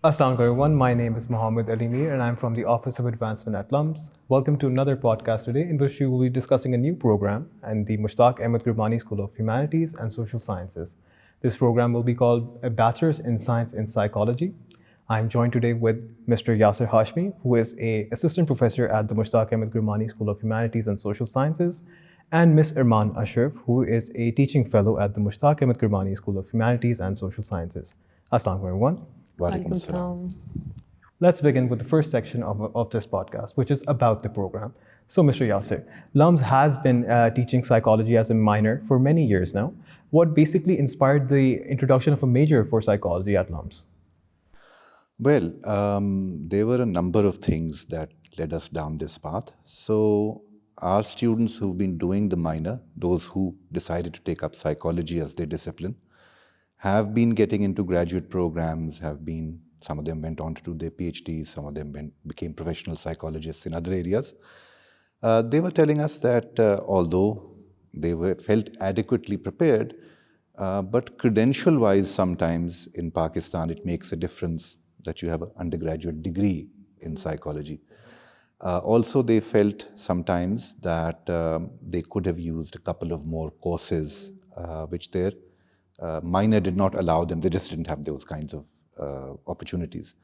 Assalamu alaikum everyone, my name is Mohammed Ali Mir and I'm from the Office of Advancement at LUMS. Welcome to another podcast today in which we will be discussing a new program in the Mushtaq Ahmad Gurmani School of Humanities and Social Sciences. This program will be called a Bachelor's in Science in Psychology. I'm joined today with Mr. Yasser Hashmi, who is an assistant professor at the Mushtaq Ahmad Gurmani School of Humanities and Social Sciences, and Ms. Arman Ashraf, who is a teaching fellow at the Mushtaq Ahmad Gurmani School of Humanities and Social Sciences. Assalamu alaikum everyone. Walaikum assalam. Let's begin with the first section of this podcast, which is about the program. So, Mr. Yasser, LUMS has been teaching psychology as a minor for many years now. What basically inspired the introduction of a major for psychology at LUMS? Well, there were a number of things that led us down this path. So our students who've been doing the minor, those who decided to take up psychology as their discipline, have been getting into graduate programs, some of them went on to do their PhDs, some of them became professional psychologists in other areas. They were telling us that although they felt adequately prepared, but credential-wise sometimes in Pakistan it makes a difference that you have an undergraduate degree in psychology. Also, they felt sometimes that they could have used a couple of more courses which their minor did not allow them. They just didn't have those kinds of opportunities.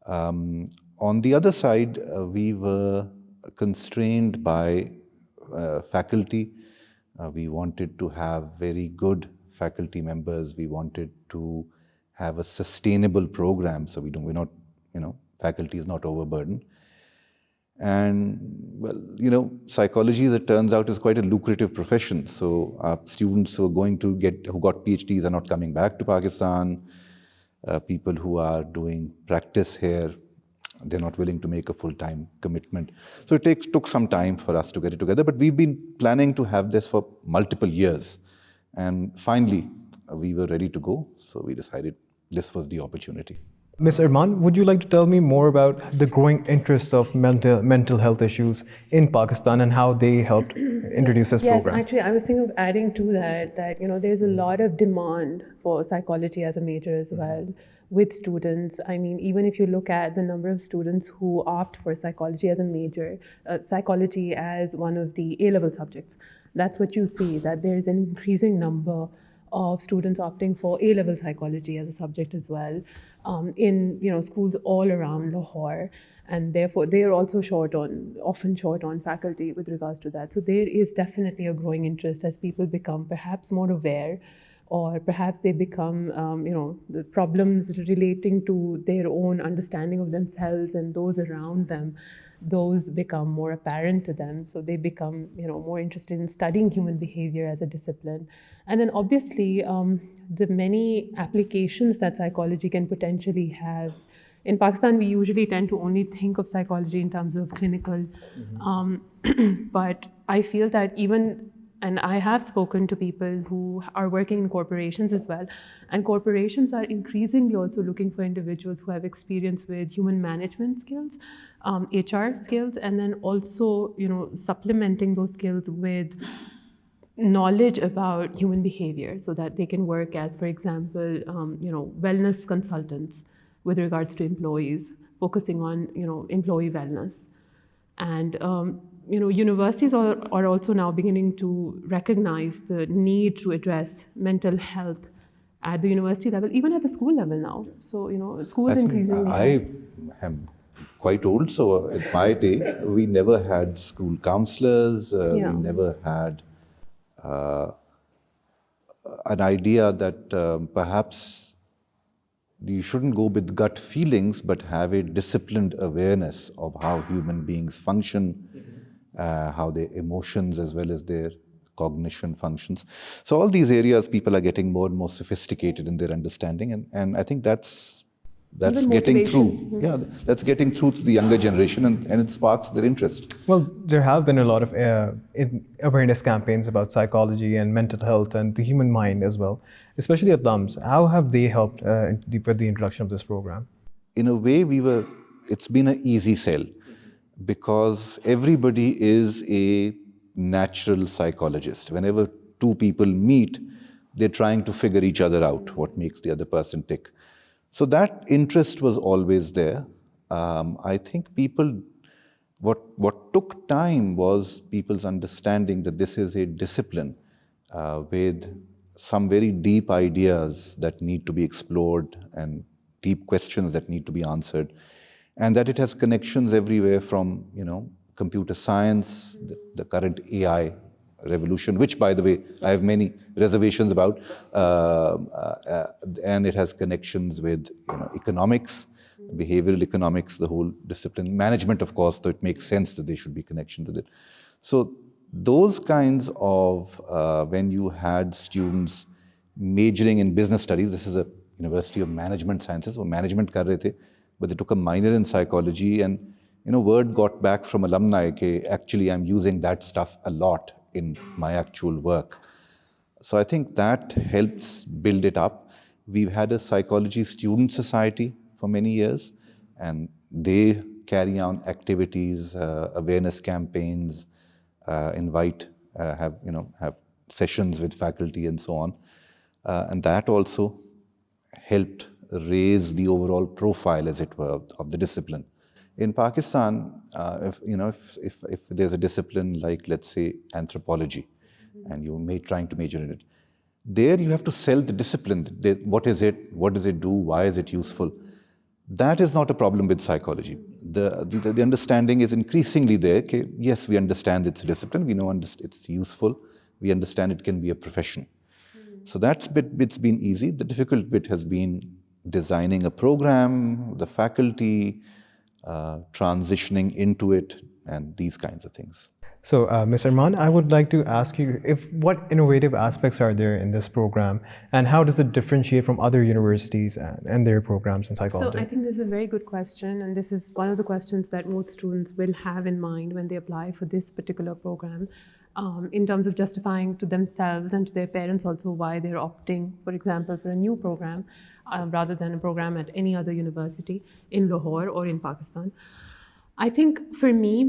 On the other side, we were constrained by faculty. We wanted to have very good faculty members. We wanted to have a sustainable program, so we're not, faculty is not overburdened. And well, psychology, as it turns out, is quite a lucrative profession. So our students who got PhDs are not coming back to Pakistan. People who are doing practice here, they're not willing to make a full-time commitment. So it took some time for us to get it together, but we've been planning to have this for multiple years. And finally, we were ready to go. So we decided this was the opportunity. Ms. Arman, would you like to tell me more about the growing interest of mental health issues in Pakistan and how they helped introduce this program? Yes, actually, I was thinking of adding to that there's a lot of demand for psychology as a major as well with students. I mean, even if you look at the number of students who opt for psychology as a major, psychology as one of the A-level subjects, that's what you see, that there's an increasing number of students opting for A-level psychology as a subject as well in schools all around Lahore, and therefore they are also often short on faculty with regards to that. So there is definitely a growing interest as people become perhaps more aware, or perhaps they become the problems relating to their own understanding of themselves and those around them, those become more apparent to them. So they become more interested in studying human behavior as a discipline. And then obviously the many applications that psychology can potentially have. In Pakistan, we usually tend to only think of psychology in terms of clinical, but I feel that and I have spoken to people who are working in corporations as well, and corporations are increasingly also looking for individuals who have experience with human management skills, HR skills, and then also supplementing those skills with knowledge about human behavior, so that they can work as, for example, wellness consultants with regards to employees, focusing on employee wellness. And universities are also now beginning to recognize the need to address mental health at the university level, even at the school level now. So schools increasingly. I am quite old, so at my day, we never had school counselors. We never had an idea that perhaps you shouldn't go with gut feelings, but have a disciplined awareness of how human beings function, how their emotions as well as their cognition functions. So all these areas, people are getting more and more sophisticated in their understanding, and I think that's getting through. Yeah, that's getting through to the younger generation, and it sparks their interest. Well, there have been a lot of awareness campaigns about psychology and mental health and the human mind as well, especially at LUMS. How have they helped with the introduction of this program? In a way, it's been an easy sell, because everybody is a natural psychologist. Whenever two people meet, they're trying to figure each other out, what makes the other person tick. So that interest was always there. I think what took time was people's understanding that this is a discipline with some very deep ideas that need to be explored and deep questions that need to be answered, and that it has connections everywhere from, computer science, the current AI revolution, which, by the way, I have many reservations about, and it has connections with economics, behavioral economics, the whole discipline, management, of course, though it makes sense that there should be connection with it. So those kinds of, when you had students majoring in business studies, this is a University of Management Sciences, वो management कर रहे थे, but they took a minor in psychology, and word got back from alumni that actually I'm using that stuff a lot in my actual work. So I think that helps build it up. We've had a psychology student society for many years, and they carry on activities, awareness campaigns, have sessions with faculty and so on, and that also helped raise the overall profile, as it were, of the discipline. In Pakistan, if there's a discipline like, let's say, anthropology, and you may trying to major in it, there you have to sell the discipline. What is it? What does it do? Why is it useful? That is not a problem with psychology. The understanding is increasingly there. Okay, yes, we understand it's a discipline. We know it's useful. We understand it can be a profession. So that's bit's been easy. The difficult bit has been designing a program, the faculty, transitioning into it, and these kinds of things. So, Ms. Arman, I would like to ask you what innovative aspects are there in this program, and how does it differentiate from other universities and their programs in psychology? So I think this is a very good question, and this is one of the questions that most students will have in mind when they apply for this particular program, in terms of justifying to themselves and to their parents also why they're opting, for example, for a new program rather than a program at any other university in Lahore or in Pakistan. I think for me,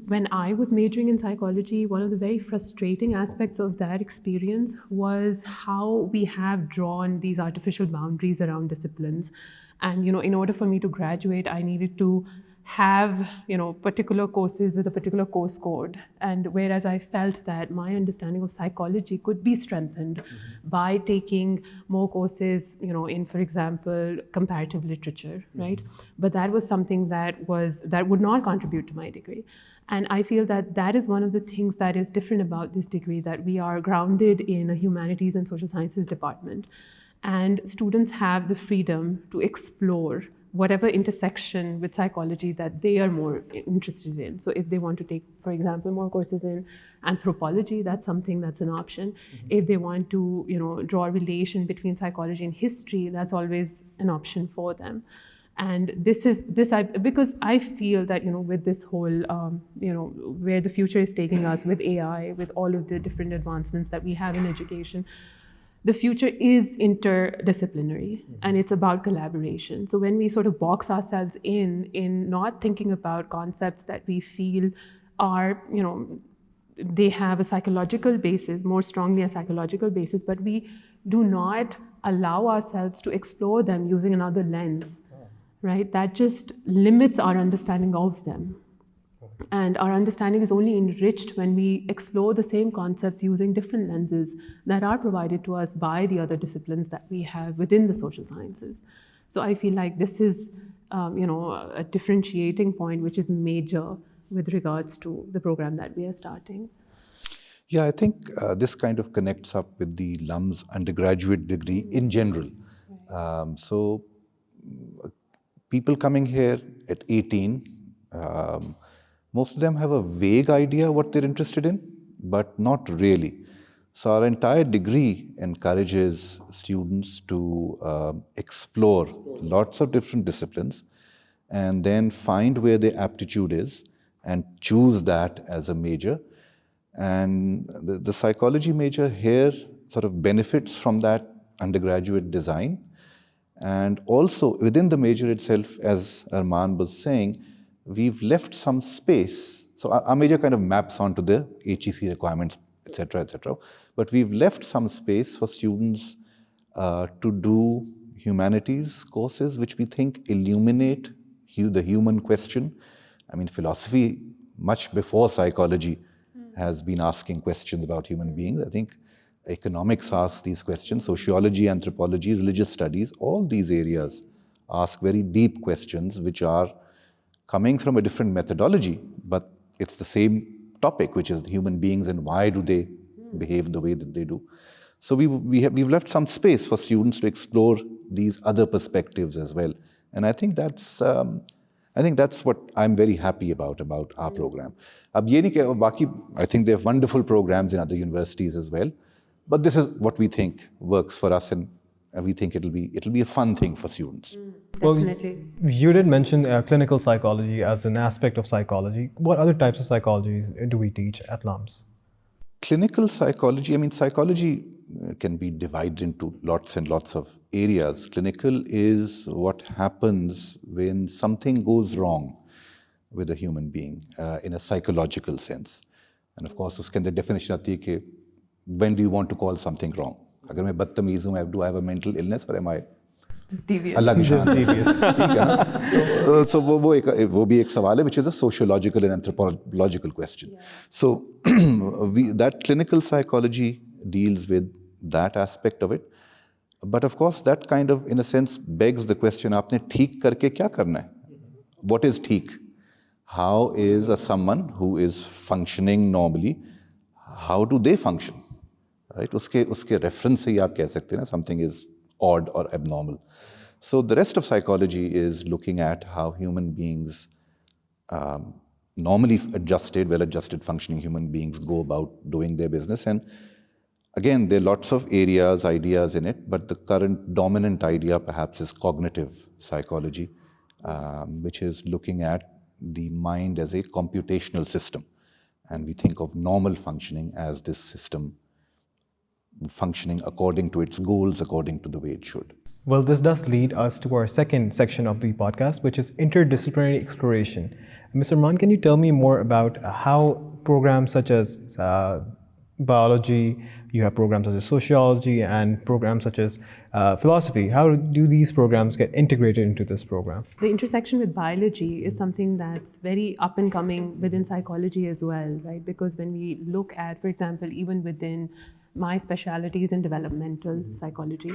when I was majoring in psychology, one of the very frustrating aspects of that experience was how we have drawn these artificial boundaries around disciplines. And, in order for me to graduate, I needed to have, particular courses with a particular course code. And whereas I felt that my understanding of psychology could be strengthened by taking more courses, in, for example, comparative literature, right? But that was something that would not contribute to my degree. And I feel that that is one of the things that is different about this degree, that we are grounded in a humanities and social sciences department. And students have the freedom to explore whatever intersection with psychology that they are more interested in. So if they want to take, for example, more courses in anthropology, that's something that's an option. If they want to, draw a relation between psychology and history, that's always an option for them. And because I feel that, with this whole, where the future is taking us with AI, with all of the different advancements that we have in education, the future is interdisciplinary, and it's about collaboration. So when we sort of box ourselves in not thinking about concepts that we feel are, they have a psychological basis, more strongly a psychological basis, but we do not allow ourselves to explore them using another lens, right? That just limits our understanding of them. And our understanding is only enriched when we explore the same concepts using different lenses that are provided to us by the other disciplines that we have within the social sciences. So I feel like this is, a differentiating point which is major with regards to the program that we are starting. Yeah, I think this kind of connects up with the LUMS undergraduate degree in general. So people coming here at 18, most of them have a vague idea what they're interested in, but not really. So our entire degree encourages students to explore lots of different disciplines and then find where their aptitude is and choose that as a major. And the psychology major here sort of benefits from that undergraduate design. And also within the major itself, as Arman was saying, we've left some space. So our major kind of maps onto the HEC requirements, et cetera, et cetera. But we've left some space for students to do humanities courses which we think illuminate the human question. I mean, philosophy, much before psychology, has been asking questions about human beings. I think economics asks these questions, sociology, anthropology, religious studies, all these areas ask very deep questions which are coming from a different methodology, but it's the same topic, which is human beings and why do they behave the way that they do. So we've left some space for students to explore these other perspectives as well. And I think that's what I'm very happy about our program. Ab ye nahi कि बाकी, I think they have wonderful programs in other universities as well. But this is what we think works for us, and we think it'll be a fun thing for students. Definitely. Well, you did mention clinical psychology as an aspect of psychology. What other types of psychology do we teach at LUMS? Clinical psychology, I mean, psychology can be divided into lots and lots of areas. Clinical is what happens when something goes wrong with a human being in a psychological sense. And of course, उसके अंदर definition आती है कि when do you want to call something wrong? अगर मैं बदतमीज हूँ, do I have a mental illness or am I Just devious. अलग ठीक है ना? So वो भी एक सवाल है, which is a sociological and anthropological question. Yes. So that clinical psychology deals with that aspect of it. But of course, that kind of, in a sense, begs the question, आपने ठीक करके क्या करना है? What is ठीक? How is someone who is functioning normally, how do they function? Right? उसके reference से ही आप कह सकते हैं ना, something is odd or abnormal. So the rest of psychology is looking at how human beings, normally well-adjusted functioning human beings go about doing their business. And again, there are lots of ideas in it, but the current dominant idea perhaps is cognitive psychology, which is looking at the mind as a computational system. And we think of normal functioning as this system functioning according to its goals, according to the way it should. Well, this does lead us to our second section of the podcast, which is interdisciplinary exploration. Mr. Arman, can you tell me more about how programs such as biology, you have programs such as sociology, and programs such as philosophy, how do these programs get integrated into this program? The intersection with biology is something that's very up and coming within psychology as well, right? Because when we look at, for example, even within my specialty is in developmental psychology,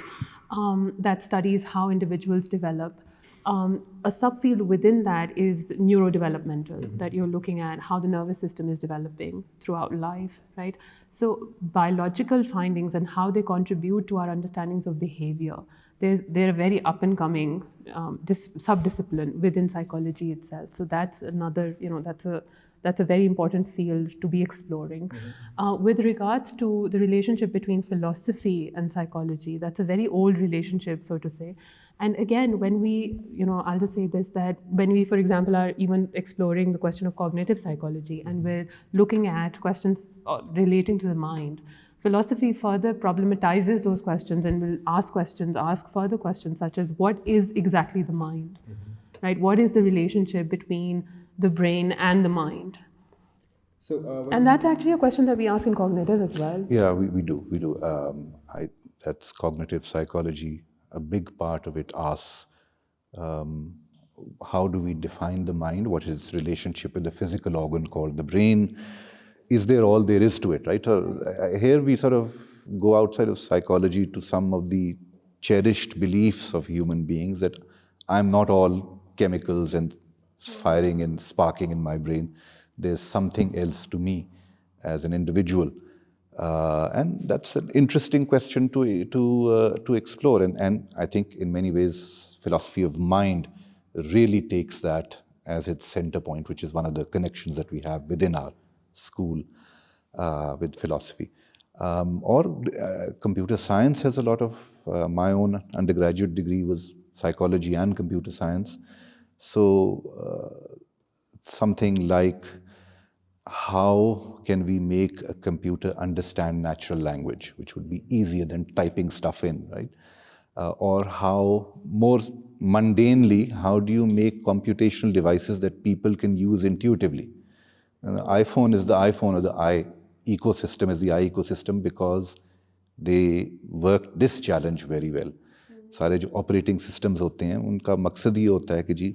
that studies how individuals develop. A subfield within that is neurodevelopmental, that you're looking at how the nervous system is developing throughout life, right? So biological findings and how they contribute to our understandings of behavior, they're a very up and coming subdiscipline within psychology itself. So that's another, that's a very important field to be exploring. With regards to the relationship between philosophy and psychology, that's a very old relationship, so to say. And again, when we, I'll just say this, that when we, for example, are even exploring the question of cognitive psychology and we're looking at questions relating to the mind, philosophy further problematizes those questions and will ask further questions such as what is exactly the mind, right? What is the relationship between the brain and the mind? And that's actually a question that we ask in cognitive as well. Yeah, we do. That's cognitive psychology. A big part of it asks, how do we define the mind? What is its relationship with the physical organ called the brain? Is there all there is to it, right? Here we sort of go outside of psychology to some of the cherished beliefs of human beings that I'm not all chemicals and firing and sparking in my brain. There's something else to me as an individual. And that's an interesting question to explore. And I think in many ways, philosophy of mind really takes that as its center point, which is one of the connections that we have within our school with philosophy. Computer science has a lot of, my own undergraduate degree was psychology and computer science. So something like, how can we make a computer understand natural language, which would be easier than typing stuff in, right? Or how, more mundanely, how do you make computational devices that people can use intuitively? And the iPhone is the iPhone, or the ecosystem is the ecosystem because they worked this challenge very well. सारे जो operating systems होते हैं उनका मकसद ये होता है कि जी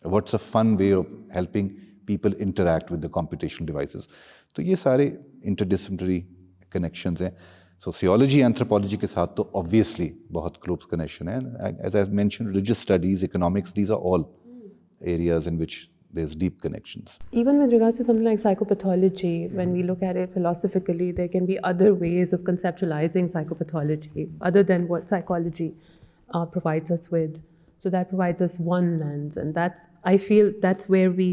what's a fun way of helping people interact with the computational devices. तो ये सारे इंटरडिसिप्लिनरी कनेक्शंस हैं. सोशियोलॉजी एंथ्रोपोलॉजी के साथ तो ऑब्वियसली बहुत क्लोज कनेक्शन है. As I mentioned, religious studies, economics, these are all areas in which there's deep connections. Even with regards to something like psychopathology, when we look at it philosophically, there can be other ways of conceptualizing psychopathology other than what psychology provides us with. So that provides us one lens, and I feel that's where we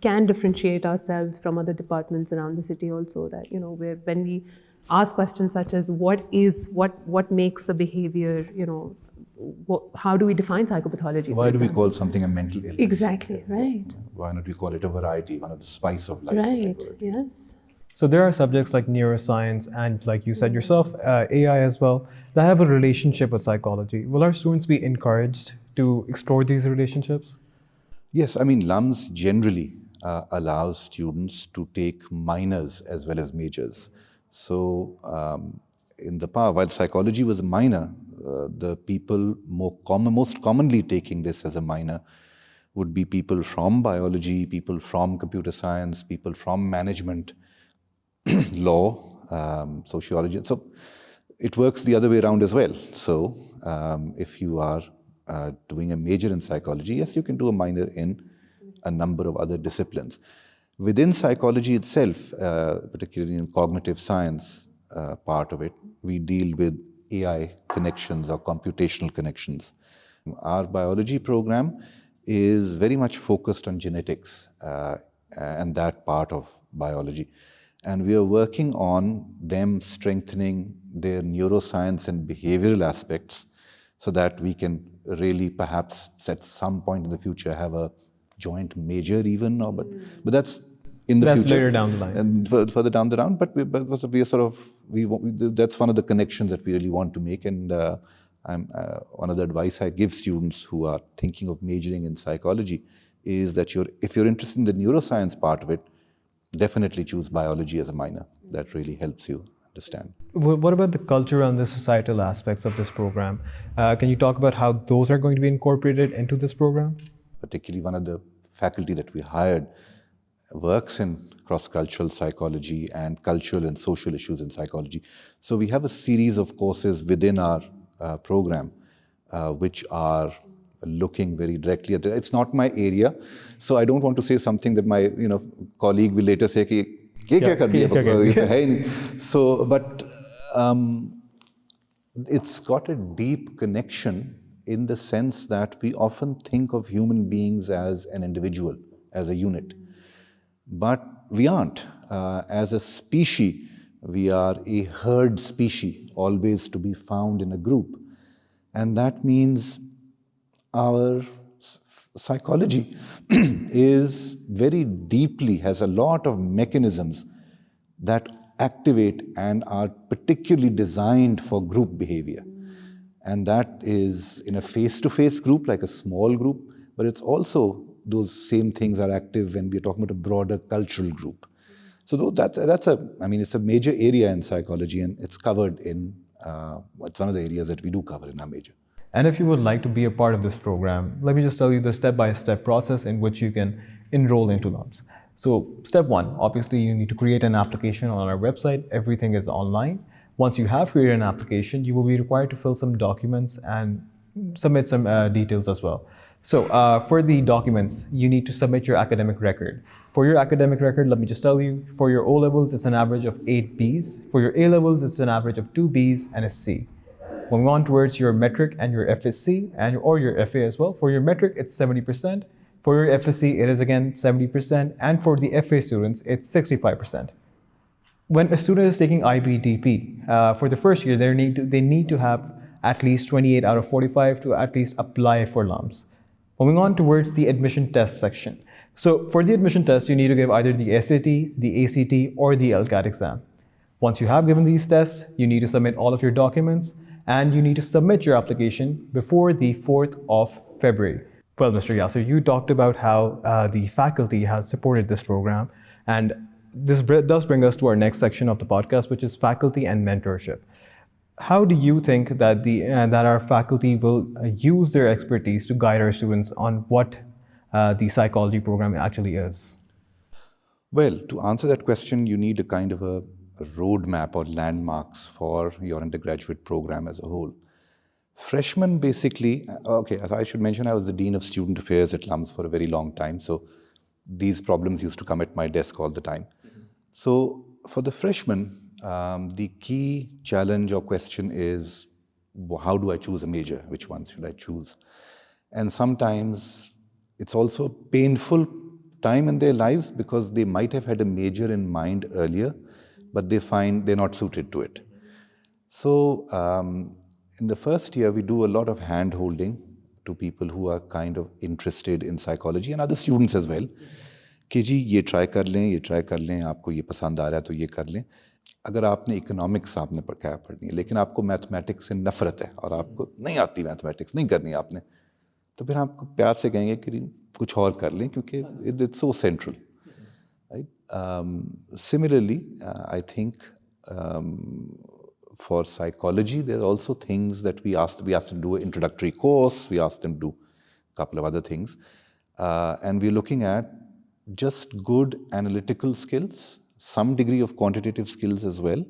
can differentiate ourselves from other departments around the city also. That, where when we ask questions such as what makes the behavior, how do we define psychopathology? Why do we call something a mental illness? Exactly, right. Why not we call it a variety, one of the spice of life? Right, yes. So there are subjects like neuroscience and, like you said yourself, AI as well, that have a relationship with psychology. Will our students be encouraged to explore these relationships? Yes, I mean, LUMS generally allows students to take minors as well as majors. So in the past, while psychology was a minor, the people most commonly taking this as a minor would be people from biology, people from computer science, people from management, law, sociology. So it works the other way around as well. So if you are doing a major in psychology, yes, you can do a minor in a number of other disciplines. Within psychology itself, particularly in cognitive science part of it, we deal with AI connections or computational connections. Our biology program is very much focused on genetics and that part of biology. And we are working on them strengthening their neuroscience and behavioral aspects so that we can really perhaps at some point in the future have a joint major even, but that's in the future. That's later down the line. And further down the line, but we are sort of, that's one of the connections that we really want to make. And one of the advice I give students who are thinking of majoring in psychology is that if you're interested in the neuroscience part of it, definitely choose biology as a minor. That really helps you understand. What about the culture and the societal aspects of this program? Can you talk about how those are going to be incorporated into this program? Particularly one of the faculty that we hired works in cross-cultural psychology and cultural and social issues in psychology. So we have a series of courses within our program which are looking very directly at it. It's not my area, so I don't want to say something that my colleague will later say कि ये क्या कर दिया, ये तो है ही नहीं. So, but it's got a deep connection in the sense that we often think of human beings as an individual, as a unit. But we aren't. As a species, we are a herd species, always to be found in a group. And that means our psychology is very deeply, has a lot of mechanisms that activate and are particularly designed for group behavior. And that is in a face-to-face group, like a small group, but it's also those same things are active when we're talking about a broader cultural group. So it's a major area in psychology, and it's covered in, it's one of the areas that we do cover in our major. And if you would like to be a part of this program, let me just tell you the step-by-step process in which you can enroll into LUMS. So step one, obviously you need to create an application on our website. Everything is online. Once you have created an application, you will be required to fill some documents and submit some details as well. So for the documents, you need to submit your academic record. For your academic record, let me just tell you, for your O-levels, it's an average of 8 Bs. For your A-levels, it's an average of 2 Bs and a C. Moving on towards your metric and your FSC, or your FA as well. For your metric, it's 70%. For your FSC, it is again 70%. And for the FA students, it's 65%. When a student is taking IBDP, for the first year, they need to have at least 28 out of 45 to at least apply for LUMS. Moving on towards the admission test section. So for the admission test, you need to give either the SAT, the ACT, or the LCAT exam. Once you have given these tests, you need to submit all of your documents, and you need to submit your application before the 4th of February. Well, Mr. Yasser, you talked about how the faculty has supported this program, and this does bring us to our next section of the podcast, which is faculty and mentorship. How do you think that that our faculty will use their expertise to guide our students on what the psychology program actually is? Well, to answer that question, you need a kind of a roadmap or landmarks for your undergraduate program as a whole. Freshmen basically, okay, as I should mention, I was the Dean of Student Affairs at LUMS for a very long time, so these problems used to come at my desk all the time. So for the freshmen, the key challenge or question is, how do I choose a major? Which one should I choose? And sometimes it's also a painful time in their lives because they might have had a major in mind earlier, but they find they're not suited to it. So in the first year, we do a lot of hand-holding to people who are kind of interested in psychology and other students as well. कि जी ये try कर लें, आपको ये पसंद आ रहा है तो ये कर लें. अगर आपने इकोनॉमिक्स आपने पढ़नी है लेकिन आपको मैथमेटिक्स से नफरत है और आपको नहीं आती मैथमेटिक्स, नहीं करनी आपने, तो फिर आपको प्यार से कहेंगे कि कुछ और कर लें क्योंकि it's so central. Similarly, I think for psychology, there are also things that we asked them to do an introductory course, we asked them to do a couple of other things. And we're looking at just good analytical skills, some degree of quantitative skills as well.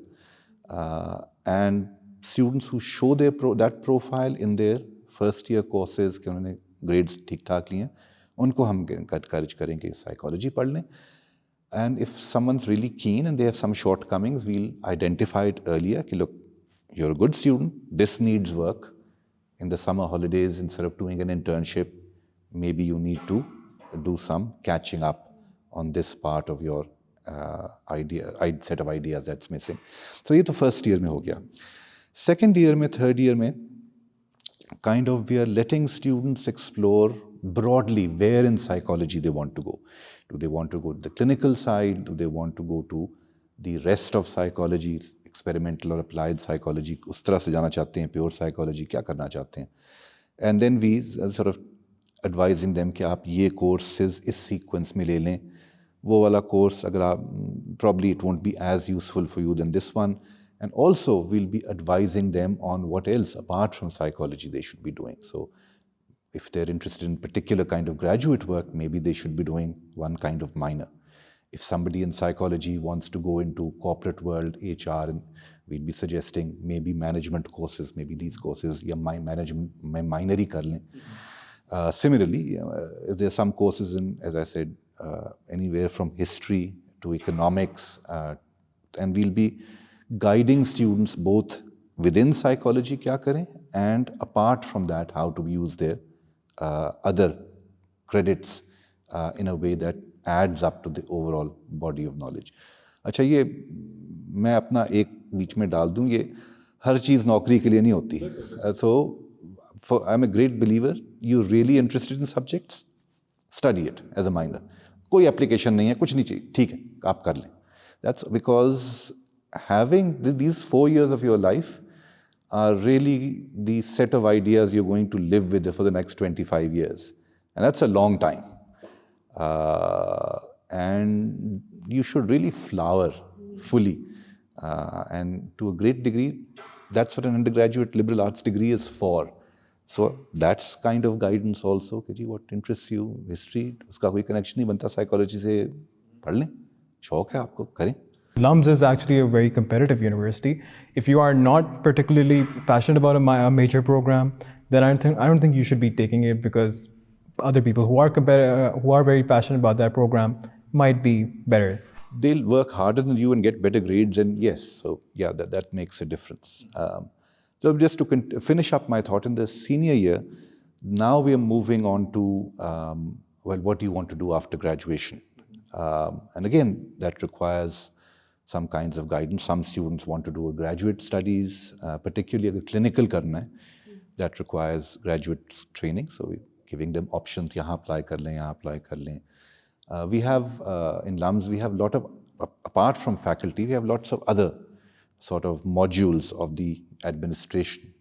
And students who show that profile in their first year courses, कि उन्होंने grades ठीक ठाक लिए हैं, उनको हम encourage करेंगे psychology पढ़ लें. And if someone's really keen and they have some shortcomings, we'll identify it earlier. Ki, look, you're a good student. This needs work. In the summer holidays, instead of doing an internship, maybe you need to do some catching up on this part of your set of ideas that's missing. So ये तो first year में हो गया. Second year में, third year में, kind of we are letting students explore broadly where in psychology they want to go. Do they want to go to the clinical side? Do they want to go to the rest of psychology, experimental or applied psychology? उस तरह से जाना चाहते हैं, pure psychology क्या करना चाहते हैं? And then we sort of advising them कि आप ये courses इस sequence में ले लें. वो वाला course अगर आप probably it won't be as useful for you than this one. And also we'll be advising them on what else apart from psychology they should be doing. So if they're interested in particular kind of graduate work, maybe they should be doing one kind of minor. If somebody in psychology wants to go into corporate world, HR, and we'd be suggesting maybe management courses, maybe these courses, या management minor ही कर लें. Similarly, there are some courses in, as I said, anywhere from history to economics, and we'll be guiding students both within psychology क्या करें and apart from that how to use their other credits in a way that adds up to the overall body of knowledge. अच्छा ये मैं अपना एक बीच में डाल दूँ, ये हर चीज़ नौकरी के लिए नहीं होती. So I'm a great believer, you're really interested in subjects, study it as a minor. कोई application नहीं है, कुछ नहीं चाहिए, ठीक है, आप कर लें. That's because having these 4 years of your life are really the set of ideas you're going to live with for the next 25 years. And that's a long time. And you should really flower fully. And to a great degree, that's what an undergraduate liberal arts degree is for. So that's kind of guidance also. What interests you? History, uska koi connection nahi banta psychology se, पढ़ लें, शौक है आपको, करें. LUMS is actually a very competitive university. If you are not particularly passionate about a major program, then I don't think you should be taking it, because other people who are very passionate about that program might be better. They'll work harder than you and get better grades, and yes, so yeah, that makes a difference. So just to finish up my thought, in the senior year, now we are moving on to, well, what do you want to do after graduation? And again, that requires some kinds of guidance. Some students want to do a graduate studies, particularly a clinical karna hai, that requires graduate training. So we're giving them options, yahan apply kar lein, yahan apply kar lein. We have, in LUMS, we have a lot of, apart from faculty, we have lots of other sort of modules of the administration.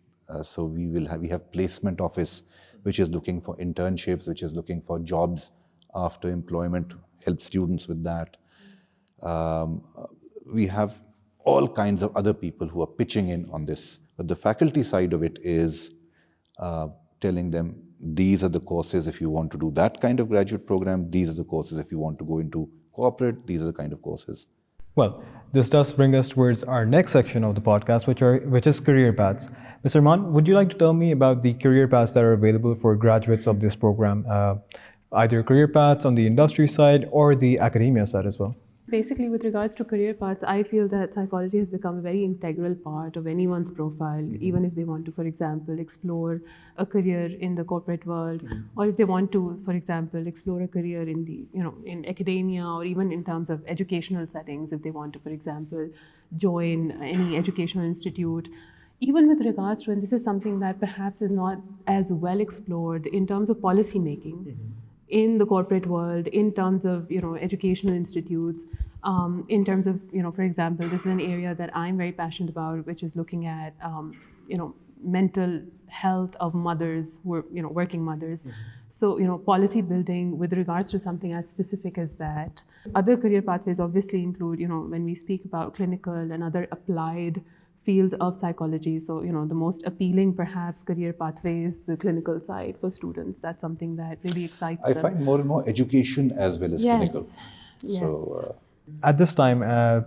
So we have placement office, which is looking for internships, which is looking for jobs after employment, help students with that. We have all kinds of other people who are pitching in on this. But the faculty side of it is telling them, these are the courses if you want to do that kind of graduate program, these are the courses if you want to go into corporate, these are the kind of courses. Well, this does bring us towards our next section of the podcast, which is career paths. Mr. Arman, would you like to tell me about the career paths that are available for graduates of this program, either career paths on the industry side or the academia side as well? Basically, with regards to career paths, I feel that psychology has become a very integral part of anyone's profile, even if they want to, for example, explore a career in the corporate world, or if they want to, for example, explore a career in the, in academia, or even in terms of educational settings, if they want to, for example, join any educational institute. Even with regards to, and this is something that perhaps is not as well explored in terms of policy making. In the corporate world, in terms of educational institutes, in terms of for example, this is an area that I'm very passionate about, which is looking at mental health of mothers who are working mothers. So policy building with regards to something as specific as that. Other career pathways obviously include when we speak about clinical and other applied fields of psychology. So, the most appealing perhaps career pathway is the clinical side for students. That's something that really excites them. I find more and more education as well as clinical. Yes. So, at this time,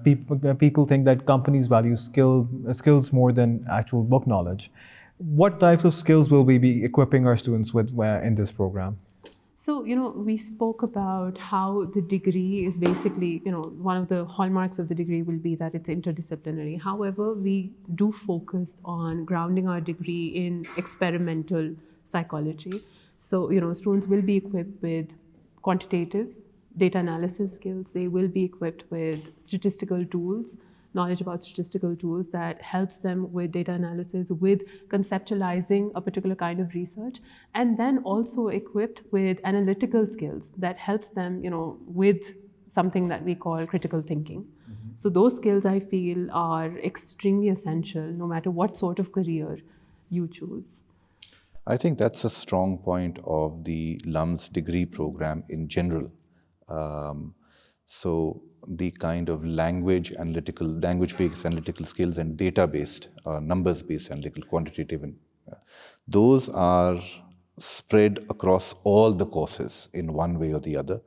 people think that companies value skills more than actual book knowledge. What types of skills will we be equipping our students with in this program? So, we spoke about how the degree is basically, one of the hallmarks of the degree will be that it's interdisciplinary. However, we do focus on grounding our degree in experimental psychology. So, students will be equipped with quantitative data analysis skills. They will be equipped with statistical tools, knowledge about statistical tools that helps them with data analysis, with conceptualizing a particular kind of research, and then also equipped with analytical skills that helps them, with something that we call critical thinking. So those skills I feel are extremely essential no matter what sort of career you choose. I think that's a strong point of the LUMS degree program in general. So the kind of language-based analytical skills and data-based, numbers-based analytical, quantitative, and those are spread across all the courses in one way or the other.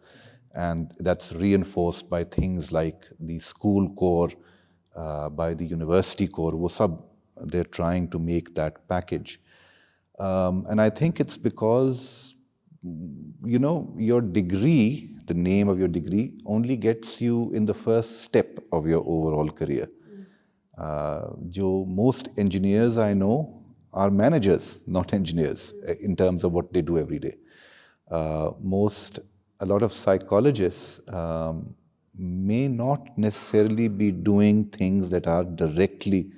And that's reinforced by things like the school core, by the university core. They're trying to make that package. And I think it's because your degree, the name of your degree, only gets you in the first step of your overall career. Most engineers I know are managers, not engineers, in terms of what they do every day. A lot of psychologists may not necessarily be doing things that are directly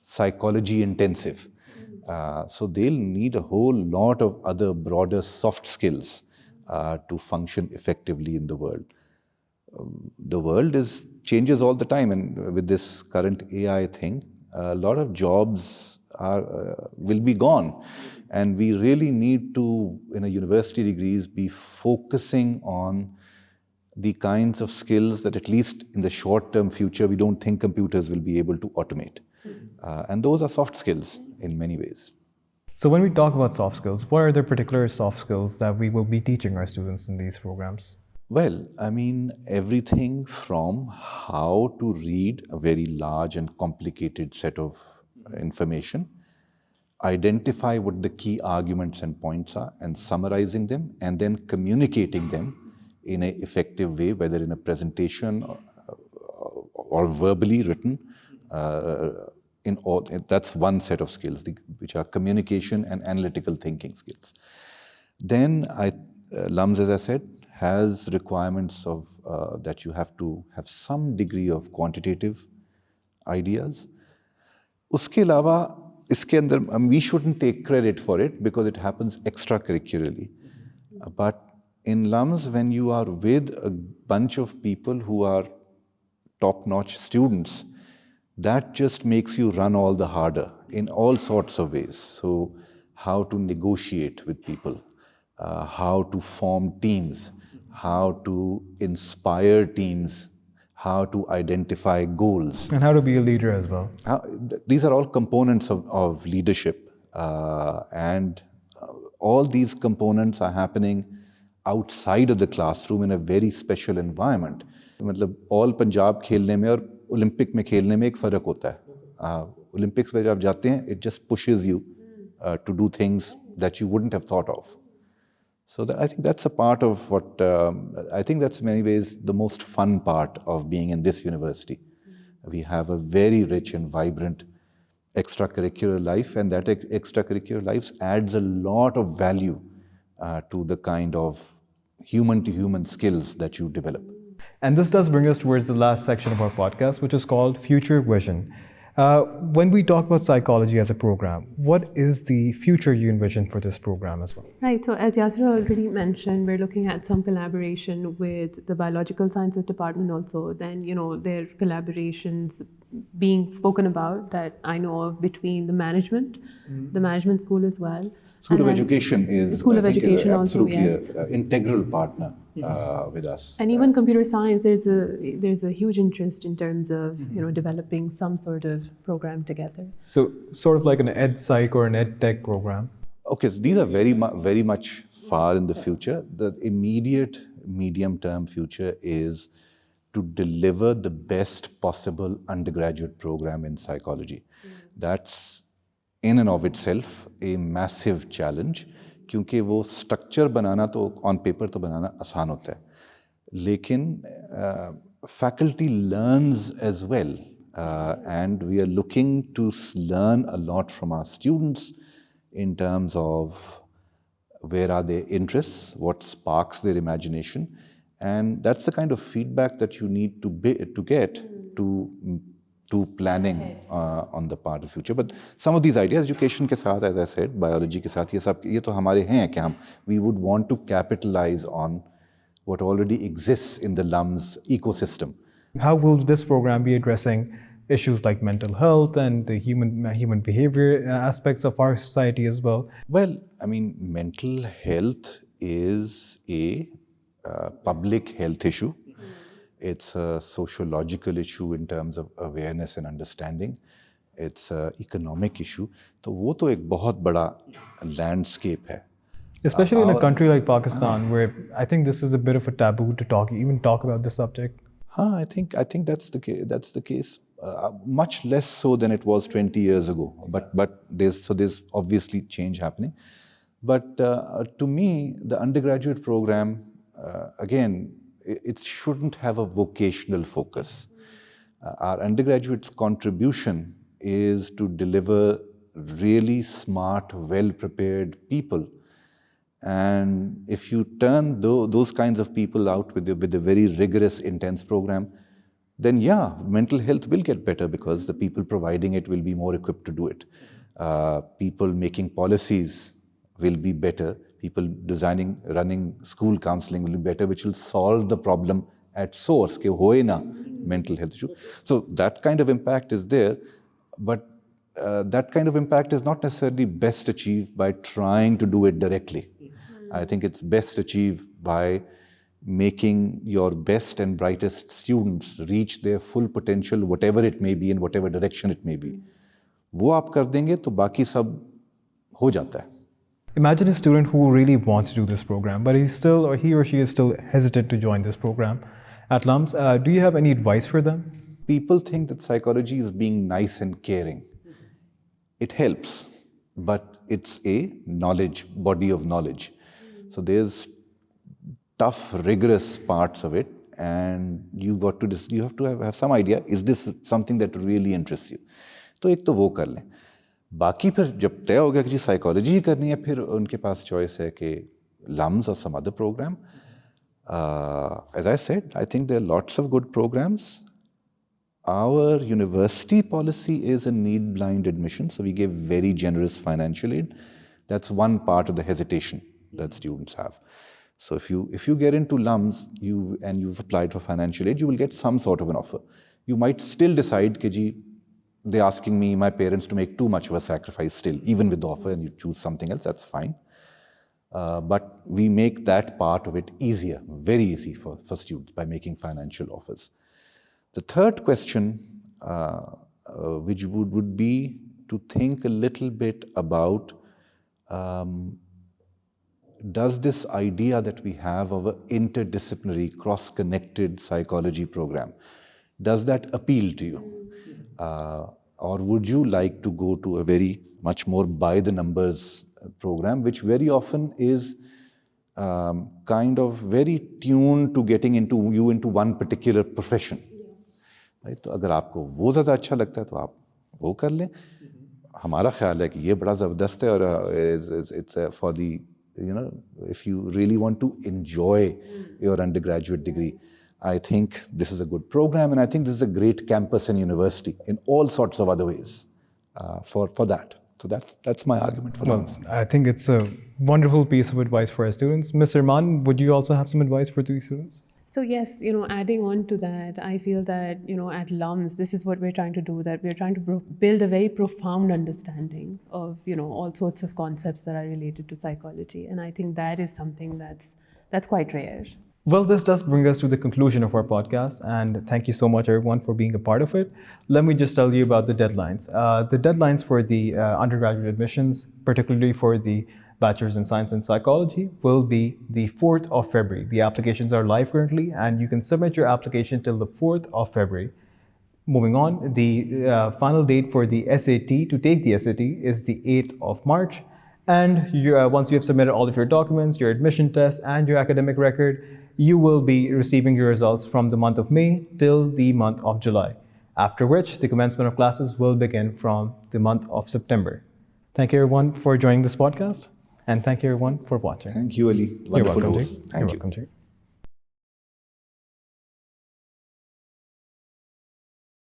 psychology intensive. So they'll need a whole lot of other broader soft skills to function effectively in the world. The world changes all the time, and with this current AI thing, a lot of jobs will be gone. And we really need to, in a university degrees, be focusing on the kinds of skills that at least in the short-term future, we don't think computers will be able to automate. And those are soft skills in many ways. So when we talk about soft skills, what are the particular soft skills that we will be teaching our students in these programs? Well, I mean, everything from how to read a very large and complicated set of information, identify what the key arguments and points are, and summarizing them, and then communicating them in an effective way, whether in a presentation or verbally written. That's one set of skills, which are communication and analytical thinking skills. Then LUMS, as I said, has requirements of that you have to have some degree of quantitative ideas. Uske alawa, iske andar, we shouldn't take credit for it because it happens extracurricularly. But in LUMS, when you are with a bunch of people who are top-notch students, that just makes you run all the harder in all sorts of ways. So how to negotiate with people, how to form teams, how to inspire teams, how to identify goals. And how to be a leader as well. These are all components of leadership, and all these components are happening outside of the classroom in a very special environment. मतलब all Punjab खेलने में और Olympic में खेलने में एक फ़र्क होता है. ओलंपिक्स में जब आप जाते हैं, it just pushes you to do things that you wouldn't have thought of. So I think that's a part of what, I think that's in many ways the most fun part of being in this university. We have a very rich and vibrant extracurricular life, and that extracurricular life adds a lot of value to the kind of human-to-human skills that you develop. And this does bring us towards the last section of our podcast, which is called Future Vision. When we talk about psychology as a program, what is the future you envision for this program as well? Right, so as Yasser already mentioned, we're looking at some collaboration with the biological sciences department also. Then, there are collaborations being spoken about that I know of between the management school as well. School of Education is School of Education also, absolutely yes. an integral partner with us. And even computer science, there's a huge interest in terms of developing some sort of program together. So sort of like an ed psych or an ed tech program. Okay, so these are very much far in the future. The immediate medium-term future is to deliver the best possible undergraduate program in psychology. That's in and of itself a massive challenge, क्योंकि वो structure बनाना तो on paper तो बनाना आसान होता है, लेकिन faculty learns as well, and we are looking to learn a lot from our students in terms of where are their interests, what sparks their imagination, and that's the kind of feedback that you need to get to planning on the part of future. But some of these ideas, education के साथ, as I said, biology के साथ, ये तो हमारे हैं कि हम, we would want to capitalize on what already exists in the LUMS ecosystem. How will this program be addressing issues like mental health and the human behavior aspects of our society as well? Well, I mean, mental health is a public health issue. It's a sociological issue in terms of awareness and understanding. It's an economic issue. तो वो तो एक बहुत बड़ा landscape है. Especially in a country like Pakistan, where I think this is a bit of a taboo to even talk about this subject. I think that's the case. Much less so than it was 20 years ago. But there's obviously change happening. But to me, the undergraduate program, again, it shouldn't have a vocational focus. Our undergraduates' contribution is to deliver really smart, well-prepared people. And if you turn those kinds of people out with a very rigorous, intense program, then yeah, mental health will get better because the people providing it will be more equipped to do it. People making policies will be better. People running school counseling will be better, which will solve the problem at source, ke hoye na mental health issue. So that kind of impact is there, but that kind of impact is not necessarily best achieved by trying to do it directly. I think it's best achieved by making your best and brightest students reach their full potential, whatever it may be, in whatever direction it may be. वो आप कर देंगे तो बाकी सब हो जाता है. Imagine a student who really wants to do this program, but he or she is still hesitant to join this program at LUMS. Do you have any advice for them? People think that psychology is being nice and caring. It helps, but it's a body of knowledge. So there's tough, rigorous parts of it, and you have to have some idea, is this something that really interests you? तो एक तो वो कर लें. बाकी फिर जब तय हो गया कि जी साइकोलॉजी ही करनी है, फिर उनके पास चॉइस है कि LUMS or some other program. As I said, I think there are lots of good programs. Our university policy is a need-blind admission, so we give very generous financial aid. That's one part of the hesitation that students have. So if you get into LUMS and you've applied for financial aid, you will get some sort of an offer. You might still decide कि जी they're asking me, my parents, to make too much of a sacrifice still, even with the offer, and you choose something else, that's fine. But we make that part of it easier, very easy for students by making financial offers. The third question, which would be to think a little bit about does this idea that we have of an interdisciplinary, cross-connected psychology program, does that appeal to you? Or would you like to go to a very much more by-the-numbers program, which very often is kind of very tuned to getting you into one particular profession? Right? तो अगर आपको वो ज़्यादा अच्छा लगता है तो आप वो कर लें. हमारा ख्याल है कि ये बड़ा ज़बरदस्त है और it's for the, if you really want to enjoy your undergraduate degree, I think this is a good program, and I think this is a great campus and university in all sorts of other ways for that. So that's my argument for LUMS. I think it's a wonderful piece of advice for our students. Mr. Arman, would you also have some advice for these students? So yes, adding on to that, I feel that, at LUMS, this is what we're trying to do, that we're trying to build a very profound understanding of, all sorts of concepts that are related to psychology. And I think that is something that's quite rare. Well, this does bring us to the conclusion of our podcast, and thank you so much, everyone, for being a part of it. Let me just tell you about the deadlines. The deadlines for the undergraduate admissions, particularly for the Bachelor's in Science and Psychology, will be the 4th of February. The applications are live currently, and you can submit your application till the 4th of February. Moving on, the final date for the SAT, to take the SAT, is the 8th of March. And once you have submitted all of your documents, your admission tests, and your academic record, you will be receiving your results from the month of May till the month of July, after which the commencement of classes will begin from the month of September. Thank you, everyone, for joining this podcast, and thank you, everyone, for watching. Thank you, Ali. You're Wonderful welcome, host. Jay. Thank You're you. welcome, Jay.